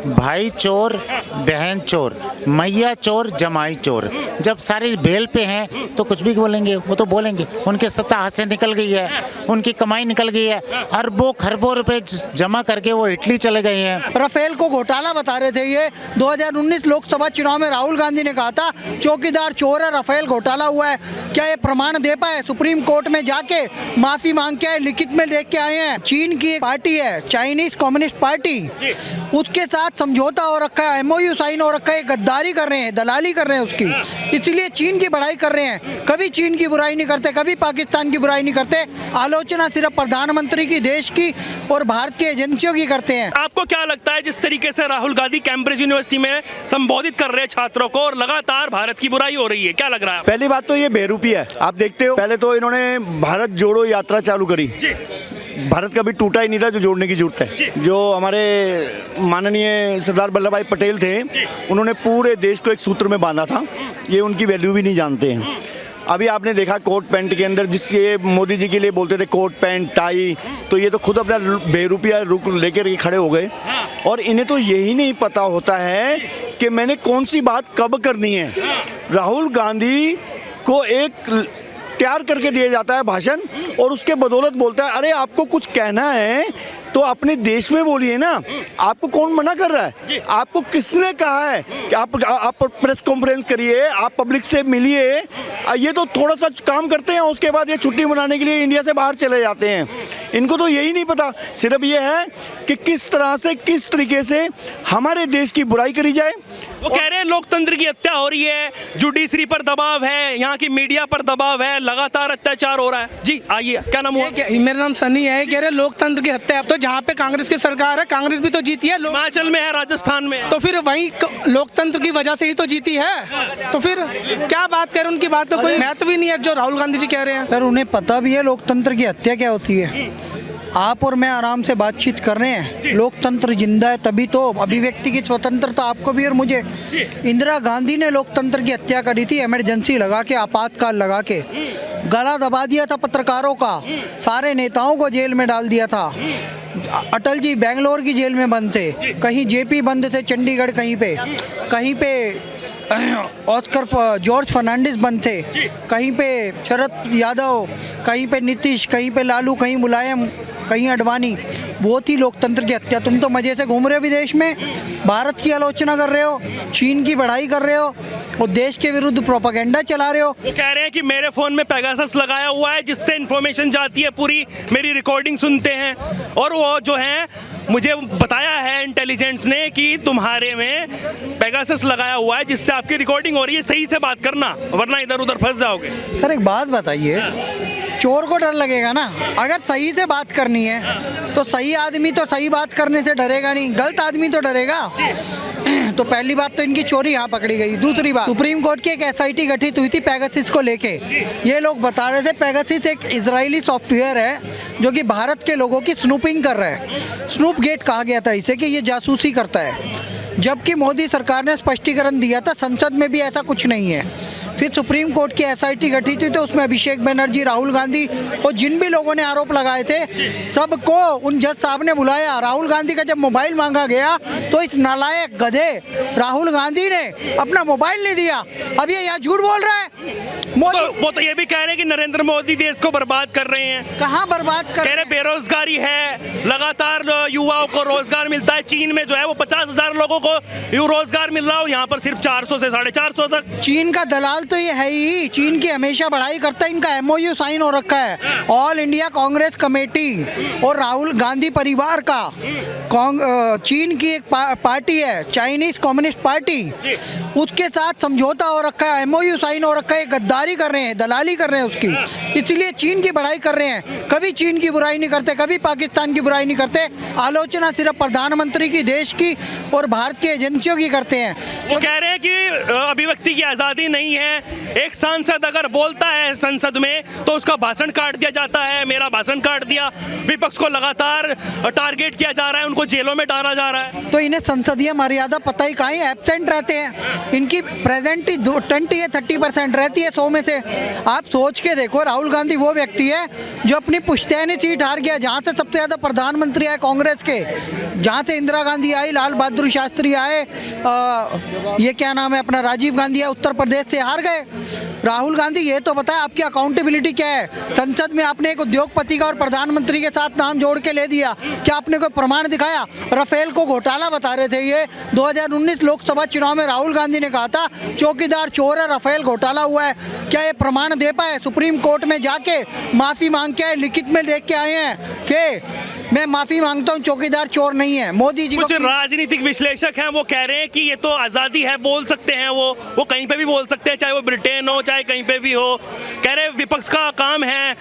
भाई चोर, बहन चोर, मैया चोर, जमाई चोर। जब सारे बेल पे हैं तो कुछ भी बोलेंगे, वो तो बोलेंगे। उनकी सत्ता हाथ से निकल गई है, उनकी कमाई निकल गई है, अरबों खरबों रुपए जमा करके वो इटली चले गए हैं। राफेल को घोटाला बता रहे थे। ये 2019 लोकसभा चुनाव में राहुल गांधी ने कहा था चौकीदार चोर है, राफेल घोटाला हुआ है। क्या ये प्रमाण दे पाए? सुप्रीम कोर्ट में जाके माफी मांग के आए, लिखित में देख के आए हैं। चीन की एक पार्टी है, चाइनीज कम्युनिस्ट पार्टी, उसके साथ समझौता हो रखा है, MOU साइन हो रखा है। गद्दारी कर रहे हैं, दलाली कर रहे हैं उसकी, इसलिए चीन की बढ़ाई कर रहे हैं। कभी चीन की बुराई नहीं करते, कभी पाकिस्तान की बुराई नहीं करते। आलोचना सिर्फ प्रधानमंत्री की, देश की और भारत की एजेंसियों की करते हैं। आपको क्या लगता है जिस तरीके से राहुल गांधी कैम्ब्रिज यूनिवर्सिटी में संबोधित कर रहे हैं छात्रों को और लगातार भारत की बुराई हो रही है, क्या लग रहा है? पहली बात तो ये बेरूपी है। आप देखते हो, पहले तो इन्होंने भारत जोड़ो यात्रा चालू करी। भारत कभी टूटा ही नहीं था, जो जोड़ने की जरूरत है। जो हमारे माननीय सरदार वल्लभ भाई पटेल थे, उन्होंने पूरे देश को एक सूत्र में बांधा था। ये उनकी वैल्यू भी नहीं जानते हैं। अभी आपने देखा कोट पैंट के अंदर, जिससे मोदी जी के लिए बोलते थे कोट पैंट टाई, तो ये तो खुद अपना बेरुपया रुक लेकर खड़े हो गए। और इन्हें तो यही नहीं पता होता है कि मैंने कौन सी बात कब करनी है। राहुल गांधी को एक तैयार करके दिया जाता है भाषण, और उसके बदौलत बोलता है, अरे आपको कुछ कहना है तो अपने देश में बोलिए ना। आपको कौन मना कर रहा है? आपको किसने कहा है कि आप प्रेस कॉन्फ्रेंस करिए, आप पब्लिक से मिलिए? ये तो थोड़ा सा काम करते हैं, उसके बाद ये छुट्टी मनाने के लिए इंडिया से बाहर चले जाते हैं। इनको तो यही नहीं पता, सिर्फ ये है कि किस तरह से, किस तरीके से हमारे देश की बुराई करी जाए। वो कह रहे हैं लोकतंत्र की हत्या हो रही है, जुडिशरी पर दबाव है, यहाँ की मीडिया पर दबाव है, लगातार अत्याचार हो रहा है। जी आइए, क्या नाम हुआ? मेरा नाम सनी है। कह रहे लोकतंत्र की हत्या। तो जहाँ पे कांग्रेस की सरकार है, कांग्रेस भी तो जीती है। हिमाचल में है, राजस्थान में है। तो फिर वही लोकतंत्र की वजह से ही तो जीती है। तो फिर क्या बात करें, उनकी बात तो कोई महत्व भी नहीं है जो राहुल गांधी जी कह रहे हैं। सर, उन्हें पता भी है लोकतंत्र की हत्या क्या होती है। आप और मैं आराम से बातचीत कर रहे हैं, लोकतंत्र जिंदा है तभी तो। अभिव्यक्ति की स्वतंत्रता आपको भी और मुझे। इंदिरा गांधी ने लोकतंत्र की हत्या करी थी, इमरजेंसी लगा के, आपातकाल लगा के। गला दबा दिया था पत्रकारों का, सारे नेताओं को जेल में डाल दिया था। अटल जी बेंगलोर की जेल में बंद थे, कहीं JP बंद थे चंडीगढ़, कहीं पे ऑस्कर जॉर्ज फर्नांडिस बंद थे, कहीं पे शरद यादव, कहीं पे नीतीश, कहीं पे लालू, कहीं मुलायम, कहीं अडवाणी। वो थी लोकतंत्र की हत्या। तुम तो मजे से घूम रहे हो विदेश में, भारत की आलोचना कर रहे हो, चीन की बढ़ाई कर रहे हो और देश के विरुद्ध प्रोपेगेंडा चला रहे हो। वो कह रहे हैं कि मेरे फोन में पेगासस लगाया हुआ है, जिससे इन्फॉर्मेशन जाती है पूरी, मेरी रिकॉर्डिंग सुनते हैं। और वो जो है, मुझे बताया है इंटेलिजेंस ने कि तुम्हारे में पेगासस लगाया हुआ है, जिससे आपकी रिकॉर्डिंग हो रही है। सही से बात करना, वरना इधर उधर फंस जाओगे। सर एक बात बताइए, चोर को डर लगेगा ना। अगर सही से बात करनी है तो सही आदमी तो सही बात करने से डरेगा नहीं, गलत आदमी तो डरेगा। तो पहली बात तो इनकी चोरी यहाँ पकड़ी गई। दूसरी बात, सुप्रीम कोर्ट की एक SIT गठित हुई थी पेगासस को लेके। ये लोग बता रहे थे पेगासस एक इजरायली सॉफ्टवेयर है जो कि भारत के लोगों की स्नूपिंग कर रहा है। स्नूप गेट कहा गया था इसे, कि ये जासूसी करता है। जबकि मोदी सरकार ने स्पष्टीकरण दिया था संसद में भी ऐसा कुछ नहीं है। फिर सुप्रीम कोर्ट की SIT गठित हुई तो उसमें अभिषेक बनर्जी, राहुल गांधी और जिन भी लोगों ने आरोप लगाए थे सबको उन जज साहब ने बुलाया। राहुल गांधी का जब मोबाइल मांगा गया तो इस नालायक गधे राहुल गांधी ने अपना मोबाइल नहीं दिया। अब ये यहाँ झूठ बोल रहा है। वो तो ये भी कह रहे हैं कि नरेंद्र मोदी देश को बर्बाद कर रहे हैं। कहाँ बर्बाद कर रहे हैं? बेरोजगारी है, लगातार युवाओं को रोजगार मिलता है। चीन में जो है वो 50,000 लोगों को रोजगार मिल रहा हो, यहाँ पर सिर्फ 400 से 450 तक। चीन का दलाल तो ये है ही, चीन की हमेशा बढ़ाई करता है। इनका MOU साइन हो रखा है ऑल इंडिया कांग्रेस कमेटी और राहुल गांधी परिवार का। चीन की एक पार्टी है, चाइनीज कम्युनिस्ट पार्टी, उसके साथ समझौता हो रखा है, MOU साइन हो रखा है। गद्दारी कर रहे हैं, दलाली कर रहे हैं उसकी, इसलिए चीन की बढ़ाई कर रहे हैं। कभी चीन की बुराई नहीं करते, कभी पाकिस्तान की बुराई नहीं करते। आलोचना सिर्फ प्रधानमंत्री की, देश की और भारत की एजेंसियों की करते हैं। वो कह रहे हैं हैं कि अभिव्यक्ति की आज़ादी नहीं है। एक सांसद अगर बोलता है संसद में तो उसका भाषण काट दिया जाता है। मेरा भाषण काट दिया। विपक्ष को लगातार टारगेट किया जा रहा है, उनको जेलों में डाला जा रहा है। तो इन्हें संसदीय मर्यादा पता ही कहाँ है, एब्सेंट रहते हैं। इनकी प्रेजेंट 20 या 30% रहती है 100 में से। आप सोच के देखो, राहुल गांधी वो व्यक्ति है जो अपनी पुश्तैनी सीट हार गया, जहाँ से सबसे ज़्यादा प्रधानमंत्री आए कांग्रेस के, जहाँ से इंदिरा गांधी आई, लाल बहादुर शास्त्री आए, ये क्या नाम है अपना, राजीव गांधी आए, उत्तर प्रदेश से हार गए। राहुल गांधी ये तो बताए आपकी अकाउंटेबिलिटी क्या है। संसद में आपने एक उद्योगपति का और प्रधानमंत्री के साथ नाम जोड़ के ले दिया, क्या आपने कोई प्रमाण दिखाया? राफेल को घोटाला बता रहे थे ये। 2019 लोकसभा चुनाव में राहुल गांधी ने कहा था चौकीदार चोर है, राफेल घोटाला हुआ है। क्या ये प्रमाण दे पाए? सुप्रीम कोर्ट में जाके माफ़ी मांग के लिखित में देख के आए हैं कि मैं माफ़ी मांगता हूँ, चौकीदार चोर नहीं है। मोदी जी कुछ राजनीतिक विश्लेषक हैं, वो कह रहे हैं कि ये तो आज़ादी है, बोल सकते हैं वो कहीं पे भी बोल सकते हैं, चाहे वो ब्रिटेन हो चाहे कहीं पे भी हो। कह रहे विपक्ष का काम है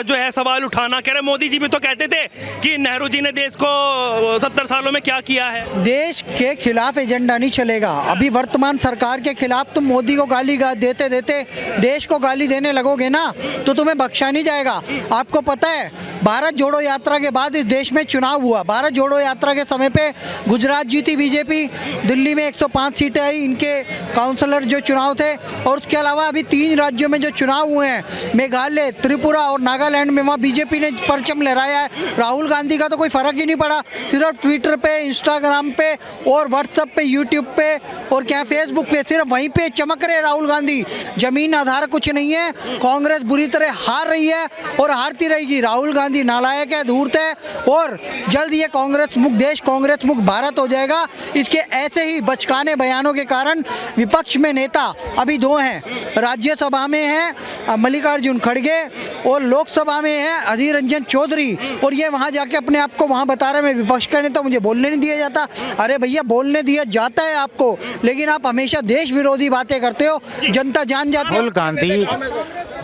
जो है सवाल उठाना। कह रहे मोदी जी भी तो कहते थे कि नेहरू जी ने देश को 70 सालों में क्या किया है। देश के खिलाफ एजेंडा नहीं चलेगा। अभी वर्तमान सरकार के खिलाफ तुम मोदी को गाली देते देते देश को गाली देने लगोगे ना, तो तुम्हें बख्शा नहीं जाएगा। आपको पता है, भारत जोड़ो यात्रा के बाद इस देश में चुनाव हुआ। भारत जोड़ो यात्रा के समय पे गुजरात जीती बीजेपी, दिल्ली में 105 सीटें आई इनके काउंसलर जो चुनाव थे, और उसके अलावा अभी 3 राज्यों में जो चुनाव हुए हैं, मेघालय, त्रिपुरा और नागालैंड में, वहाँ बीजेपी ने परचम लहराया है। राहुल गांधी का तो कोई फर्क ही नहीं पड़ा। सिर्फ ट्विटर पे, इंस्टाग्राम पे और व्हाट्सएप पे, यूट्यूब पे और क्या फेसबुक पे, सिर्फ वहीं पे चमक रहे राहुल गांधी। जमीन आधार कुछ नहीं है। कांग्रेस बुरी तरह हार रही है और हारती रहेगी। राहुल गांधी नालायक है, धूर्त है, और जल्द ये कांग्रेस मुक्त देश, कांग्रेस मुक्त भारत हो जाएगा। इसके ऐसे ही बचकाने बयानों के कारण विपक्ष में नेता अभी 2 हैं। राज्यसभा में है मल्लिकार्जुन खड़गे और लोकसभा में है अधीर रंजन चौधरी, और ये वहाँ जाके अपने आप को वहाँ बता रहे मैं विपक्ष का नेता, मुझे बोलने नहीं दिया जाता। अरे भैया, बोलने दिया जाता है आपको, लेकिन आप हमेशा देश विरोधी बातें करते हो, जनता जान जाती है। राहुल गांधी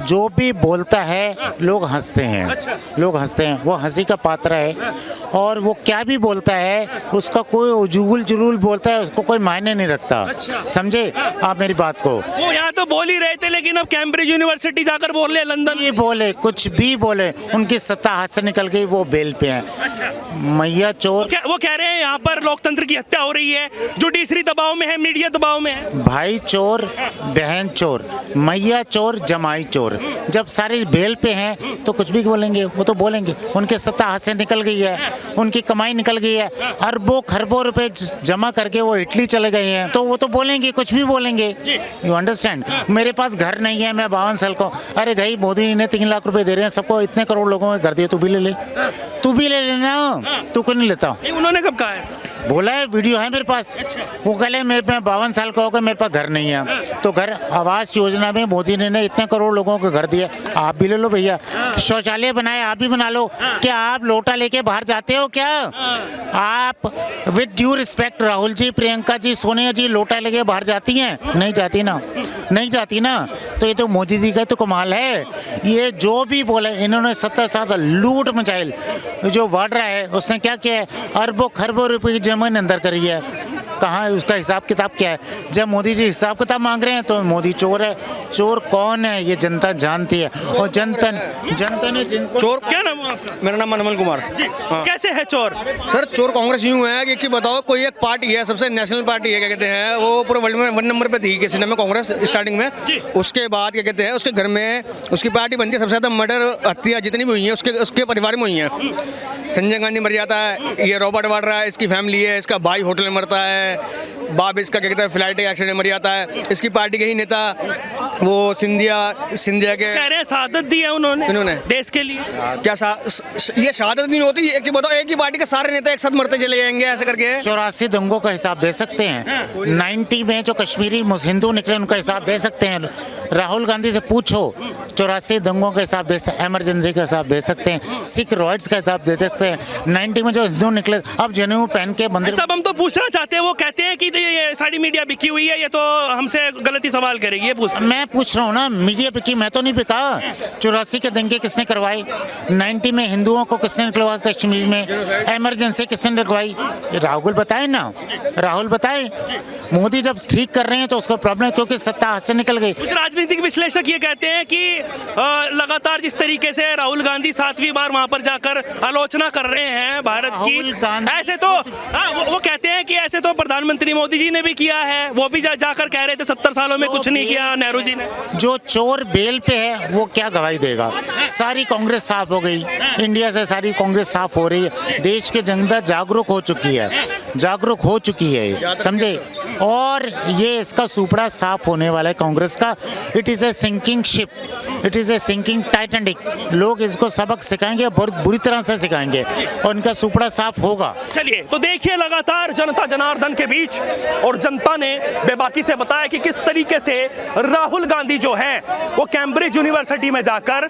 जो भी बोलता है लोग हंसते हैं, लोग हंसते हैं, वो हंसी का पात्र है। और वो क्या भी बोलता है उसका कोई उजूल जुलूल बोलता है, उसको कोई मायने नहीं रखता। समझे आप मेरी बात को? वो यहाँ तो बोल ही रहे थे, लेकिन अब कैम्ब्रिज यूनिवर्सिटी जाकर बोल रहे, लंदन ये बोले, कुछ भी बोले, उनकी सत्ता हाथ से निकल गई, वो बेल पे हैं। मैया चोर, वो कह रहे हैं यहाँ पर लोकतंत्र की हत्या हो रही है, जुडिशरी दबाव में है, मीडिया दबाव में है। भाई चोर, बहन चोर, मैया चोर, जमाई चोर। जब सारे बेल पे हैं तो कुछ भी बोलेंगे, वो तो बोलेंगे। उनकी सत्ता हाथ से निकल गई है, उनकी कमाई निकल गई है, अरबों खरबों रुपए जमा करके वो इटली चले गए हैं, तो वो तो बोलेंगे, कुछ भी बोलेंगे। You understand? मेरे पास घर नहीं है, मैं 52 साल का हूँ। अरे भाई, मोदी ने 3 लाख रुपए दे रहे हैं सबको, इतने करोड़ लोगों को घर दिए, तू भी ले ले, तू भी ले लेना। तू क्यों नहीं लेता? उन्होंने कब कहा ऐसा? बोला है, वीडियो है मेरे पास। वो कह रहे मेरे पे 52 साल का होगा, मेरे पास घर नहीं है। तो घर आवास योजना में मोदी ने इतने करोड़ लोगों को घर दिया, आप भी ले लो भैया। शौचालय बनाए, आप भी बना लो। क्या आप लोटा लेके बाहर जाते हो क्या? आप with due respect, Rahul ji, Priyanka ji, Sonia जी लोटा लेके बाहर जाती हैं? नहीं जाती ना, नहीं जाती ना। तो ये तो मोदी जी का तो कमाल है। ये जो भी बोले, इन्होंने 70 साल लूट मचाइल जो बढ़ रहा है, उसने क्या किया है? अरबों खरबों रुपए की जमीन अंदर करी है। कहाँ है उसका हिसाब किताब क्या है? जब मोदी जी हिसाब किताब मांग रहे हैं तो मोदी चोर है। चोर कौन है ये जनता जानती है, और जनता ने जिनको चोर, क्या नाम है आपका? मेरा नाम मनमल कुमार जी। कैसे है चोर? सर, चोर कांग्रेस यूं है कि एक चीज बताओ, कोई एक पार्टी है, सबसे नेशनल पार्टी है, क्या कहते हैं, वो पूरे वर्ल्ड में 1 नंबर पे थी किसी में, कांग्रेस स्टार्टिंग में। उसके बाद क्या कहते हैं, उसके घर में उसकी पार्टी बनती है, सबसे ज्यादा मर्डर हत्या जितनी भी हुई है उसके परिवार में हुई है। संजय गांधी मर जाता है, ये रॉबर्ट वाड्रा है, इसकी फैमिली है, इसका भाई होटल में मरता है, बाप इसका क्या कहते हैं फ्लाइट एक्सीडेंट में मर जाता है। इसकी पार्टी के ही नेता वो सिंधिया के कह रहे हैं शहादत दी है उन्होंने देश के लिए। क्या ये शहादत नहीं होती? एक चीज बताओ, एक ही पार्टी के सारे नेता एक साथ मरते चले जाएंगे ऐसे करके? 84 दंगों का हिसाब दे सकते हैं। 90 में जो कश्मीरी हिंदू निकले उनका हिसाब दे सकते हैं। राहुल गांधी से पूछो, 84 दंगों का हिसाब दे सकते, इमरजेंसी का हिसाब दे सकते हैं, सिख रॉयट्स का हिसाब दे सकते हैं। 90 में जो हिंदू निकले, अब जनेऊ पहन के मंदिर। सब हम तो पूछना चाहते हैं, वो कहते हैं कि तो ये सारी मीडिया बिकी हुई है, ये तो हमसे गलती सवाल करेगी, ये पूछ। मैं पूछ रहा हूँ ना, मीडिया बिकी, मैं तो नहीं बिका। 84 के दंगे किसने करवाए? 90 में हिंदुओं को किसने निकलवाया कश्मीर में? इमरजेंसी किसने निकलवाई? राहुल बताए ना, राहुल बताए। मोदी जब ठीक कर रहे हैं तो उसको प्रॉब्लम, क्योंकि सत्ता हाथ से निकल गई। कुछ राजनीतिक विश्लेषक ये कहते हैं कि लगातार जिस तरीके से राहुल गांधी 7वीं बार वहां पर जाकर आलोचना कर रहे हैं भारत की, ऐसे तो वो कहते हैं कि ऐसे तो प्रधानमंत्री मोदी जी ने भी किया है, वो भी जाकर कह रहे थे 70 सालों में कुछ नहीं किया नेहरू जी ने। जो चोर बेल पे है वो क्या गवाही देगा? सारी कांग्रेस साफ हो गई, इंडिया से सारी कांग्रेस साफ हो रही है, देश की जनता जागरूक हो चुकी है, जागरूक हो चुकी है, समझे? और ये इसका सुपड़ा साफ होने वाला है कांग्रेस का। It is a sinking ship, it is a sinking Titanic. लोग इसको सबक सिखाएंगे, बहुत बुरी तरह से सिखाएंगे, और इनका सुपड़ा साफ होगा। चलिए तो देखिए लगातार जनता जनार्दन के बीच, और जनता ने बेबाकी से बताया कि किस तरीके से राहुल गांधी जो है वो कैम्ब्रिज यूनिवर्सिटी में जाकर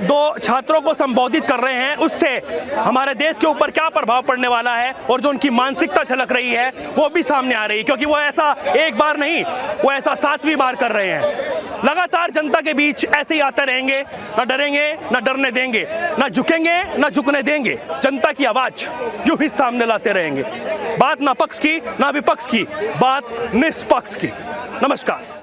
2 छात्रों को संबोधित कर रहे हैं, उससे हमारे देश के ऊपर क्या प्रभाव पड़ने वाला है और जो उनकी मानसिकता झलक रही है वो भी सामने आ रही है, क्योंकि वो ऐसा एक बार नहीं, वो ऐसा 7वीं बार कर रहे हैं। लगातार जनता के बीच ऐसे ही आते रहेंगे, ना डरेंगे ना डरने देंगे, ना झुकेंगे ना झुकने देंगे, जनता की आवाज यूं ही सामने लाते रहेंगे। बात ना पक्ष की ना विपक्ष की, बात निष्पक्ष की। नमस्कार।